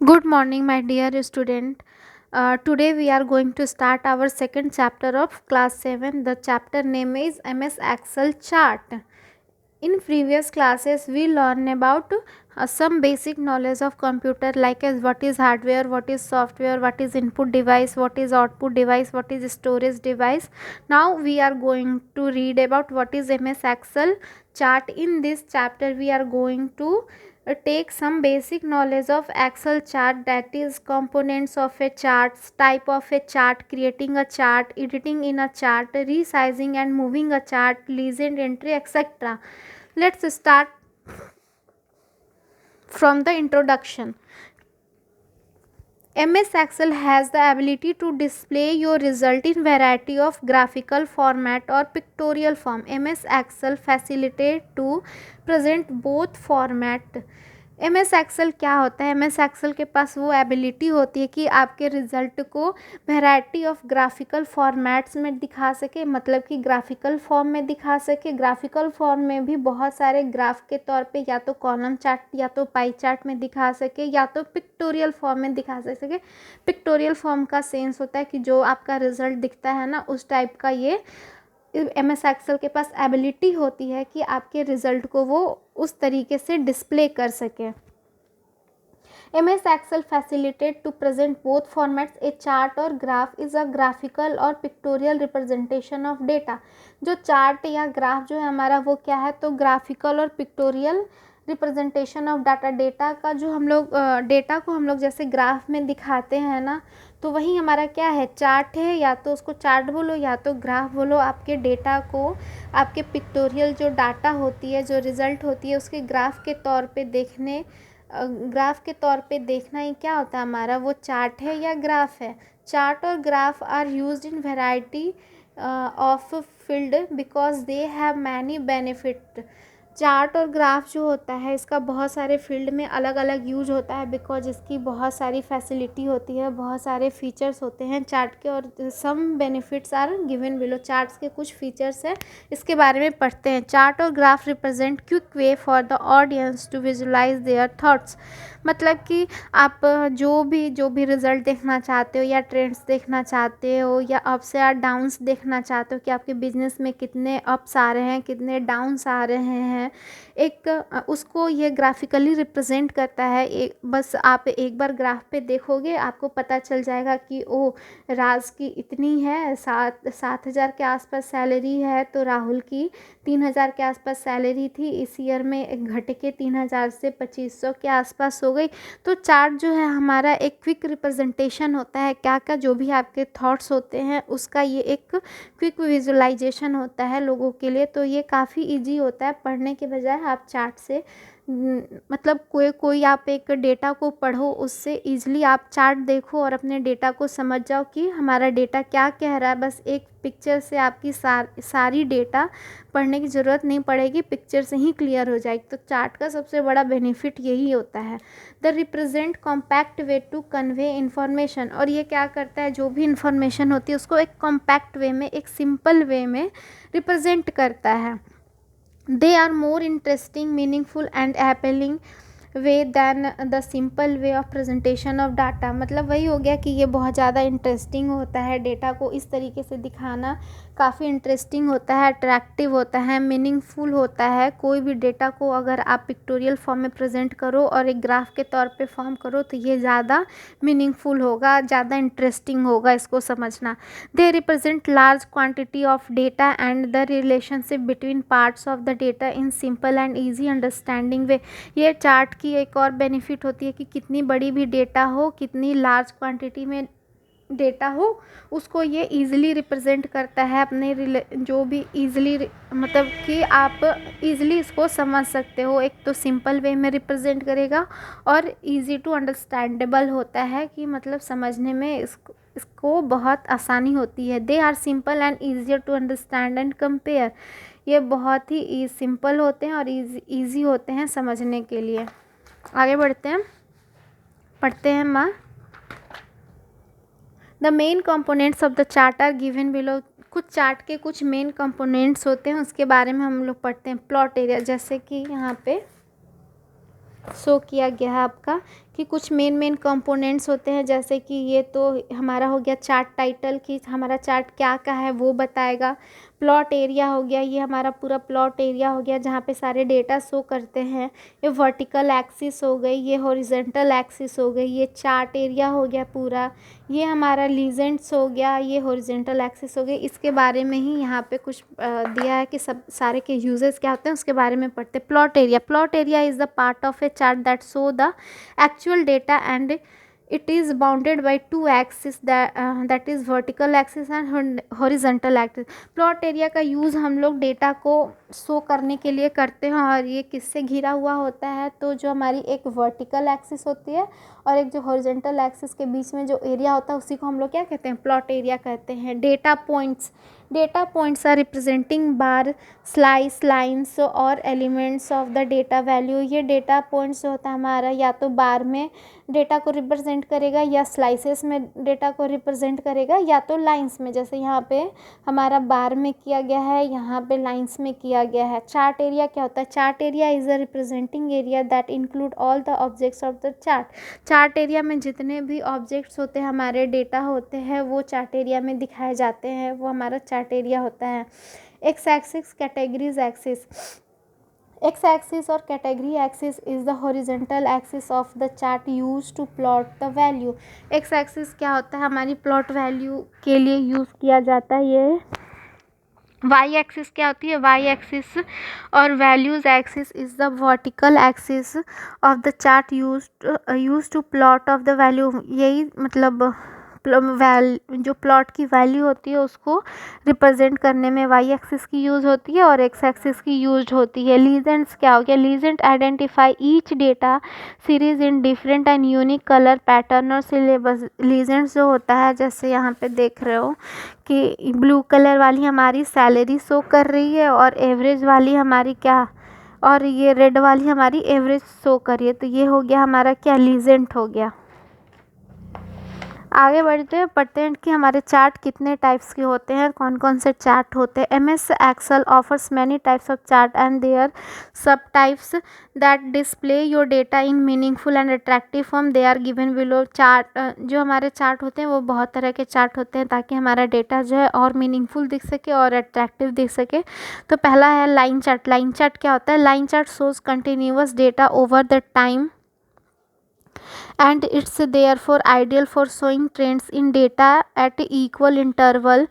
Good morning, my dear student. Today we are going to start our second chapter of class 7. The chapter name is MS Excel chart. In previous classes, we learn about some basic knowledge of computer like as what is hardware, what is software, what is input device, what is output device, what is storage device. Now we are going to read about what is MS Excel chart. In this chapter, we are going to take some basic knowledge of Excel chart, that is components of a chart, type of a chart, creating a chart, editing in a chart, resizing and moving a chart, legend entry, etc. Let's start from the introduction. MS Excel has the ability to display your result in variety of graphical format or pictorial form. MS Excel facilitate to present both format. M S Excel क्या होता है? M S Excel के पास वो ability होती है कि आपके result को वैरायटी ऑफ ग्राफिकल फॉर्मेट्स में दिखा सके, मतलब कि ग्राफिकल फॉर्म में दिखा सके। ग्राफिकल फॉर्म में भी बहुत सारे ग्राफ के तौर पे या तो कॉलम चार्ट या तो पाई चार्ट में दिखा सके या तो पिक्टोरियल फॉर्म में दिखा सके। पिक्टोरियल फॉर्म का सेंस होता है कि जो आपका रिज़ल्ट दिखता है ना, उस टाइप का ये एम एस एक्सेल के पास एबिलिटी होती है कि आपके रिज़ल्ट को वो उस तरीके से डिस्प्ले कर सके। M S Excel facilitate to present both formats. A chart और ग्राफ इज़ अ ग्राफिकल और पिक्टोरियल रिप्रेजेंटेशन ऑफ डेटा। जो चार्ट या ग्राफ जो है हमारा, वो क्या है? तो ग्राफिकल और pictorial representation of data. Data का जो हम लोग डेटा को हम लोग जैसे ग्राफ में दिखाते हैं ना, तो वही हमारा क्या है? चार्ट है। या तो उसको चार्ट बोलो या तो ग्राफ बोलो। आपके डेटा को, आपके पिक्टोरियल जो डाटा होती है, जो रिज़ल्ट होती है, उसके ग्राफ के तौर पे देखने, ग्राफ के तौर पे देखना ही क्या होता है हमारा? वो चार्ट है या ग्राफ है। चार्ट और graph are used in variety of field because they have many benefit. Chart और ग्राफ जो होता है, इसका बहुत सारे फील्ड में अलग अलग यूज होता है बिकॉज इसकी बहुत सारी फैसिलिटी होती है, बहुत सारे फीचर्स होते हैं चार्ट के, और some benefits are given below. Charts के कुछ फीचर्स हैं, इसके बारे में पढ़ते हैं। चार्ट और graph represent quick way for the audience to visualise their thoughts. मतलब कि आप जो भी रिज़ल्ट देखना चाहते हो या ट्रेंड्स देखना चाहते हो या अप्स या डाउन्स देखना चाहते हो कि आपके बिजनेस में कितने अप्स आ रहे हैं, कितने डाउन्स आ रहे हैं, एक उसको ये ग्राफिकली रिप्रेजेंट करता है। एक बस आप एक बार ग्राफ पे देखोगे, आपको पता चल जाएगा कि ओ, राज की इतनी है, 7,000 के आसपास सैलरी है, तो राहुल की 3,000 के आसपास सैलरी थी, इस ईयर में घट के 3,000 से 2,500 के आसपास हो गई। तो चार्ट जो है हमारा एक क्विक रिप्रेजेंटेशन होता है, क्या क्या जो भी आपके थॉट्स होते हैं उसका ये एक क्विक विजुलाइजेशन होता है लोगों के लिए। तो ये काफ़ी इजी होता है पढ़ने के बजाय। आप चार्ट से मतलब कोई आप एक डेटा को पढ़ो, उससे ईजिली आप चार्ट देखो और अपने डेटा को समझ जाओ कि हमारा डेटा क्या कह रहा है। बस एक पिक्चर से आपकी सारी डेटा पढ़ने की ज़रूरत नहीं पड़ेगी, पिक्चर से ही क्लियर हो जाएगी। तो चार्ट का सबसे बड़ा बेनिफिट यही होता है। The represent compact way to convey information. और ये क्या करता है? जो भी इन्फॉर्मेशन होती है उसको एक कॉम्पैक्ट वे में, एक सिंपल वे में रिप्रेजेंट करता है। They are more interesting, meaningful and appealing way than the simple way of presentation of data. मतलब वही हो गया कि ये बहुत ज़्यादा इंटरेस्टिंग होता है, डेटा को इस तरीके से दिखाना काफ़ी इंटरेस्टिंग होता है, अट्रैक्टिव होता है, मीनिंगफुल होता है। कोई भी डेटा को अगर आप पिक्टोरियल फॉर्म में प्रेजेंट करो और एक ग्राफ के तौर पे फॉर्म करो तो ये ज़्यादा मीनिंगफुल होगा, ज़्यादा इंटरेस्टिंग होगा इसको समझना। They represent large quantity of data and the relationship between parts of the data in simple and easy understanding way. ये चार्ट की एक और बेनिफिट होती है कि कितनी बड़ी भी डेटा हो, कितनी लार्ज क्वांटिटी में डेटा हो, उसको ये इजीली रिप्रेजेंट करता है अपने जो भी इजीली, मतलब कि आप इजीली इसको समझ सकते हो। एक तो सिंपल वे में रिप्रेजेंट करेगा और इजी टू अंडरस्टैंडेबल होता है कि मतलब समझने में इसको बहुत आसानी होती है। They are simple and easier to understand and compare. ये बहुत ही सिंपल होते हैं और ईजी होते हैं समझने के लिए। आगे बढ़ते हैं, पढ़ते हैं माँ। The main components of the chart are given below. कुछ चार्ट के कुछ मेन कंपोनेंट्स होते हैं, उसके बारे में हम लोग पढ़ते हैं। प्लॉट एरिया, जैसे कि यहाँ पे शो किया गया है आपका कि कुछ मेन कंपोनेंट्स होते हैं, जैसे कि ये तो हमारा हो गया चार्ट टाइटल कि हमारा चार्ट क्या का है वो बताएगा। प्लॉट एरिया हो गया, ये हमारा पूरा प्लॉट एरिया हो गया जहाँ पे सारे डेटा शो करते हैं। ये वर्टिकल एक्सिस हो गई, ये हॉरिजॉन्टल एक्सिस हो गई, ये चार्ट एरिया हो गया पूरा, ये हमारा लीजेंड्स हो गया, ये हॉरिजॉन्टल एक्सिस हो गई। इसके बारे में ही यहाँ पे कुछ दिया है कि सब सारे के यूजेस क्या होते हैं उसके बारे में पढ़ते हैं। Plot area is the part of A chart that show the actual data and it is bounded by two axes that is vertical axis and horizontal axis। Plot area का यूज़ हम लोग डेटा को show करने के लिए करते हैं और ये किससे घिरा हुआ होता है, तो जो हमारी एक वर्टिकल एक्सिस होती है और एक जो हॉरिजॉन्टल एक्सिस के बीच में जो एरिया होता है उसी को हम लोग क्या कहते हैं, प्लॉट एरिया कहते हैं। Data points are representing bar, slice, lines और elements of the data value. ये डेटा पॉइंट्स जो होता है हमारा या तो बार में डेटा को रिप्रेजेंट करेगा या स्लाइसेस में डेटा को रिप्रेजेंट करेगा या तो लाइंस में, जैसे यहाँ पे हमारा बार में किया गया है, यहाँ पे लाइंस में किया गया है। चार्ट एरिया क्या होता है? Chart area is a representing area that include all the objects of the chart. Chart area में जितने भी ऑब्जेक्ट्स होते हैं, हमारे डेटा होते हैं, वो चार्ट एरिया में दिखाए जाते हैं, वो हमारा चार्ट एरिया होता है। X axis, categories axis. X axis or category axis is the horizontal axis of the chart used to plot the value। X axis क्या होता है? हमारी प्लॉट वैल्यू के लिए यूज़ किया जाता है। ये y एक्सिस क्या होती है? y एक्सिस और values axis is the vertical axis of the chart use to plot of the value. यही मतलब जो प्लॉट की वैल्यू होती है उसको रिप्रेजेंट करने में y एक्सिस की यूज़ होती है और x एक्सिस की यूज होती है। लीजेंड्स क्या हो गया? Legend identify each data series in different and unique colour pattern और सिलेबस। लीजेंड्स जो होता है, जैसे यहाँ पे देख रहे हो कि ब्लू कलर वाली हमारी सैलरी शो कर रही है और एवरेज वाली हमारी क्या, और ये रेड वाली हमारी एवरेज शो कर रही है, तो ये हो गया हमारा क्या, लीजेंट हो गया। आगे बढ़ते हैं, पढ़ते हैं कि हमारे चार्ट कितने टाइप्स के होते हैं, कौन कौन से चार्ट होते हैं। MS Excel offers many types of chart and their सब types that display your data in meaningful and attractive form, they are given below. Chart जो हमारे चार्ट होते हैं वो बहुत तरह के चार्ट होते हैं ताकि हमारा डेटा जो है और मीनिंगफुल दिख सके और अट्रैक्टिव दिख सके। तो पहला है लाइन चार्ट। लाइन चार्ट क्या होता है? Line chart shows continuous data over the time and it's therefore ideal for showing trends in data at equal interval।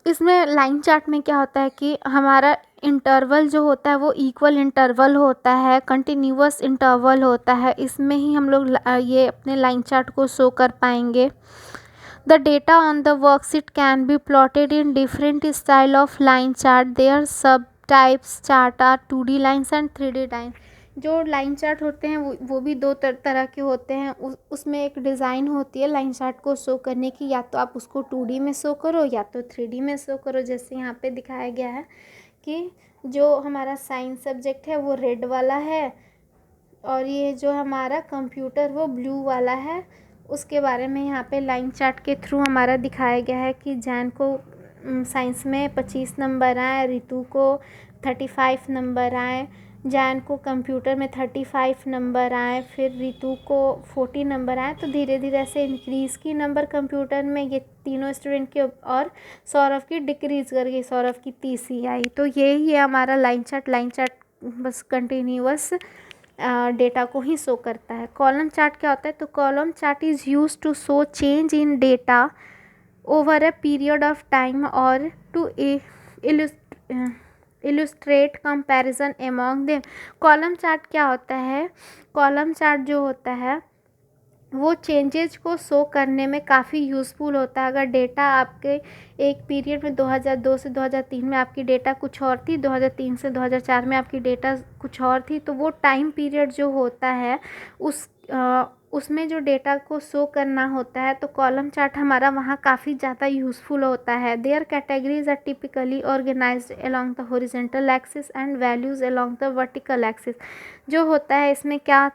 इसमें लाइन चार्ट में क्या होता है कि हमारा इंटरवल जो होता है वो इक्वल इंटरवल होता है, कंटिन्यूअस इंटरवल होता है, इसमें ही हम लोग ये अपने लाइन चार्ट को शो कर पाएंगे। The data on the worksheet can be plotted in different style of line chart। Their subtypes chart are 2D lines and 3D lines। जो लाइन चार्ट होते हैं वो भी दो तरह के होते हैं। उसमें एक डिज़ाइन होती है लाइन चार्ट को शो करने की, या तो आप उसको 2D में शो करो या तो 3D में शो करो। जैसे यहाँ पे दिखाया गया है कि जो हमारा साइंस सब्जेक्ट है वो रेड वाला है और ये जो हमारा कंप्यूटर वो ब्लू वाला है। उसके बारे में यहाँ पे लाइन चार्ट के थ्रू हमारा दिखाया गया है कि जैन को साइंस में 25 नंबर आए, रितु को 35 नंबर आए, जैन को कंप्यूटर में 35 नंबर आए, फिर रितु को 40 नंबर आए। तो धीरे धीरे ऐसे इंक्रीज़ की नंबर कंप्यूटर में ये तीनों स्टूडेंट के, और सौरभ की डिक्रीज़ कर गई, सौरभ की 30 ही आई। तो यही है हमारा लाइन चार्ट। लाइन चार्ट बस कंटिन्यूअस डेटा को ही शो करता है। कॉलम चार्ट क्या होता है? तो column chart is use to show change in data over a period of time और to illustrate comparison among them. Column chart क्या होता है? कॉलम चार्ट जो होता है वो चेंजेज को शो करने में काफ़ी यूज़फुल होता है। अगर डेटा आपके एक पीरियड में 2002 से 2003 में आपकी डेटा कुछ और थी, 2003 से 2004 में आपकी डेटा कुछ और थी, तो वो टाइम पीरियड जो होता है उसमें जो डेटा को शो करना होता है तो कॉलम चार्ट हमारा वहाँ काफ़ी ज़्यादा यूज़फुल होता है। There categories are typically organised along the horizontal axis and values along the vertical axis. जो होता है इसमें क्या,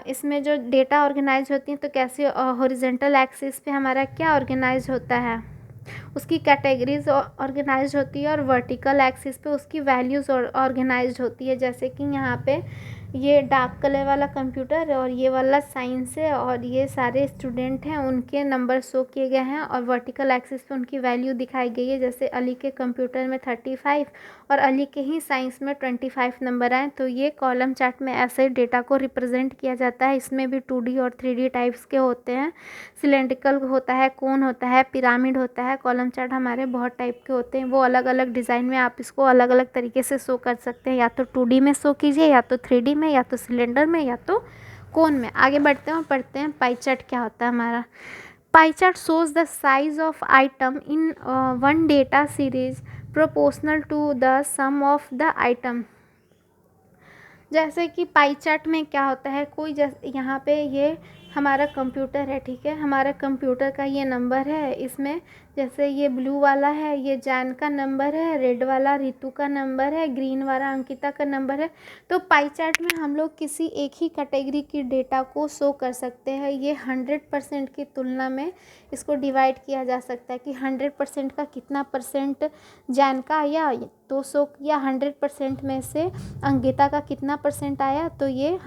इसमें जो डेटा ऑर्गेनाइज होती हैं तो कैसे हॉरिजॉन्टल एक्सिस पे हमारा क्या ऑर्गेनाइज होता है, उसकी कैटेगरीज ऑर्गेनाइज होती है, और वर्टिकल एक्सिस पे उसकी वैल्यूज़ ऑर्गेनाइज होती है। जैसे कि यहाँ पे ये डार्क कलर वाला कंप्यूटर और ये वाला साइंस है, और ये सारे स्टूडेंट हैं, उनके नंबर शो किए गए हैं और वर्टिकल एक्सिस पे उनकी वैल्यू दिखाई गई है। जैसे अली के कंप्यूटर में 35 और अली के ही साइंस में 25 नंबर आए। तो ये कॉलम चार्ट में ऐसे डेटा को रिप्रेजेंट किया जाता है। इसमें भी 2D और 3D टाइप्स के होते हैं। सिलेंड्रिकल होता है, कोन होता है, पिरामिड होता है। कॉलम चार्ट हमारे बहुत टाइप के होते हैं, वो अलग अलग डिज़ाइन में आप इसको अलग अलग तरीके से शो कर सकते हैं। या तो 2D में शो कीजिए, या तो 3D में, या तो सिलेंडर में, या तो कोन में। आगे बढ़ते हैं और पढ़ते हैं पाई चार्ट क्या होता है हमारा। Pie chart shows the size of item in one data series proportional to the sum of the item। जैसे कि पाई चार्ट में क्या होता है, कोई जैसे यहाँ पे ये हमारा कंप्यूटर है, ठीक है, हमारा कंप्यूटर का ये नंबर है। इसमें जैसे ये ब्लू वाला है, ये जैन का नंबर है, रेड वाला रितु का नंबर है, ग्रीन वाला अंकिता का नंबर है। तो पाई चार्ट में हम लोग किसी एक ही कैटेगरी की डेटा को शो कर सकते हैं। ये 100% की तुलना में इसको डिवाइड किया जा सकता है कि 100% का कितना परसेंट जैन का आया, 200 या 100% में से अंकिता का कितना परसेंट आया। तो ये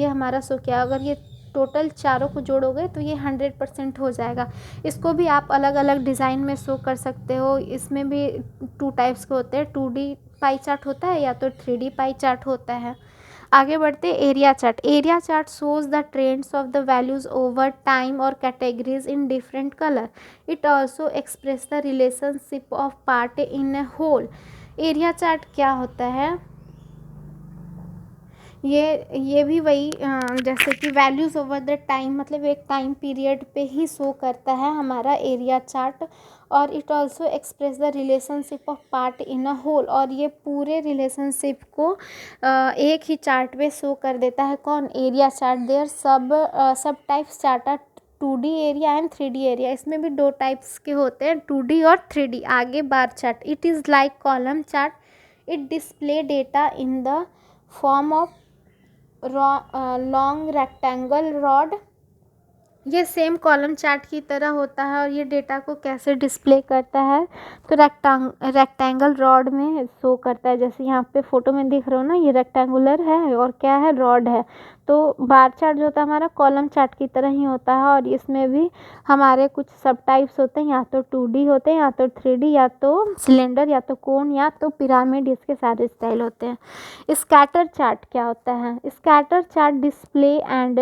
हमारा शो किया। अगर ये टोटल चारों को जोड़ोगे तो ये 100% हो जाएगा। इसको भी आप अलग अलग डिज़ाइन में शो कर सकते हो। इसमें भी 2 टाइप्स के होते हैं, 2D पाई चार्ट होता है या तो 3D पाई चार्ट होता है। आगे बढ़ते area chart. Area chart shows the trends of the values over time और categories in different colour. It also express the relationship of part in a whole. Area chart क्या होता है, ये भी वही जैसे कि वैल्यूज़ ओवर द टाइम, मतलब एक टाइम पीरियड पे ही शो करता है हमारा एरिया चार्ट। और it also express the relationship of part in a whole. और ये पूरे रिलेशनशिप को एक ही चार्ट पे शो कर देता है। कौन? Area chart. देयर सब types chart are 2D area and 3D area. इसमें भी 2 टाइप्स के होते हैं, 2D और 3D। आगे bar chart. It is like column chart. It display data in the form of long rectangle rod. ये same column chart की तरह होता है। और ये डेटा को कैसे डिस्प्ले करता है, तो रेक्टेंगल रॉड में शो करता है। जैसे यहाँ पे फोटो में दिख रहा हो ना, ये रेक्टेंगुलर है और क्या है, रॉड है। तो बार चार्ट जो होता है हमारा कॉलम चार्ट की तरह ही होता है। और इसमें भी हमारे कुछ सब टाइप्स होते हैं, या तो 2D होते हैं, या तो 3D, या तो सिलेंडर, या तो कोन, या तो पिरामिड। इसके सारे स्टाइल होते हैं। स्कैटर चार्ट क्या होता है? Scatter chart display and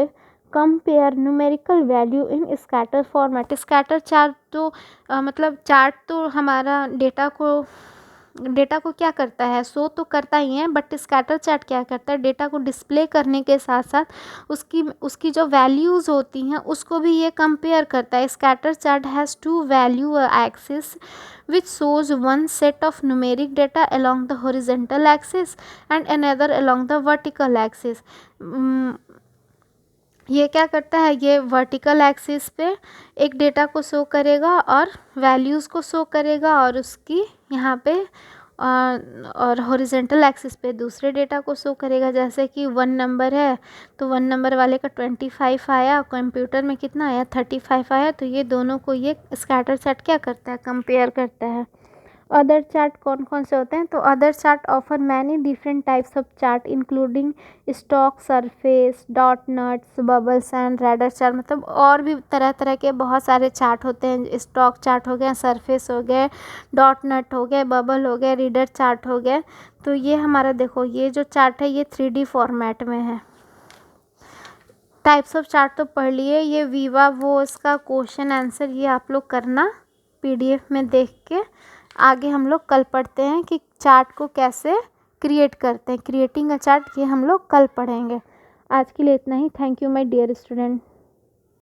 compare numerical value in scatter format. Scatter chart तो मतलब चार्ट तो हमारा डेटा को क्या करता है, शो तो करता ही है, बट स्कैटर चार्ट क्या करता है, डेटा को डिस्प्ले करने के साथ साथ उसकी जो वैल्यूज़ होती हैं उसको भी ये कंपेयर करता है। Scatter chart has 2 value axis which shows one set of numeric data along the horizontal axis and another along the vertical axis। ये क्या करता है, ये वर्टिकल एक्सिस पे एक डेटा को शो करेगा और वैल्यूज़ को शो करेगा, और उसकी यहाँ पे और हॉरिजेंटल एक्सिस पे दूसरे डेटा को शो करेगा। जैसे कि 1 नंबर है तो 1 नंबर वाले का 25 आया, कंप्यूटर में कितना आया, 35 आया। तो ये दोनों को ये स्कैटर चार्ट क्या करता है, कंपेयर करता है। अदर चार्ट कौन कौन से होते हैं, तो other chart offer many different types of chart including stock, surface, dot nuts, bubbles and radar chart. मतलब और भी तरह तरह के बहुत सारे चार्ट होते हैं। स्टॉक चार्ट हो गया, सरफेस हो गए, डॉट नट हो गए, बबल हो गए, रीडर चार्ट हो गए। तो ये हमारा देखो, ये जो चार्ट है ये 3D फॉर्मेट में है। टाइप्स ऑफ चार्ट तो पढ़ लिए। ये वीवा वो इसका क्वेश्चन आंसर ये आप लोग करना PDF में देख के। आगे हम लोग कल पढ़ते हैं कि चार्ट को कैसे क्रिएट करते हैं, क्रिएटिंग अ चार्ट, ये हम लोग कल पढ़ेंगे। आज के लिए इतना ही। Thank you my dear student.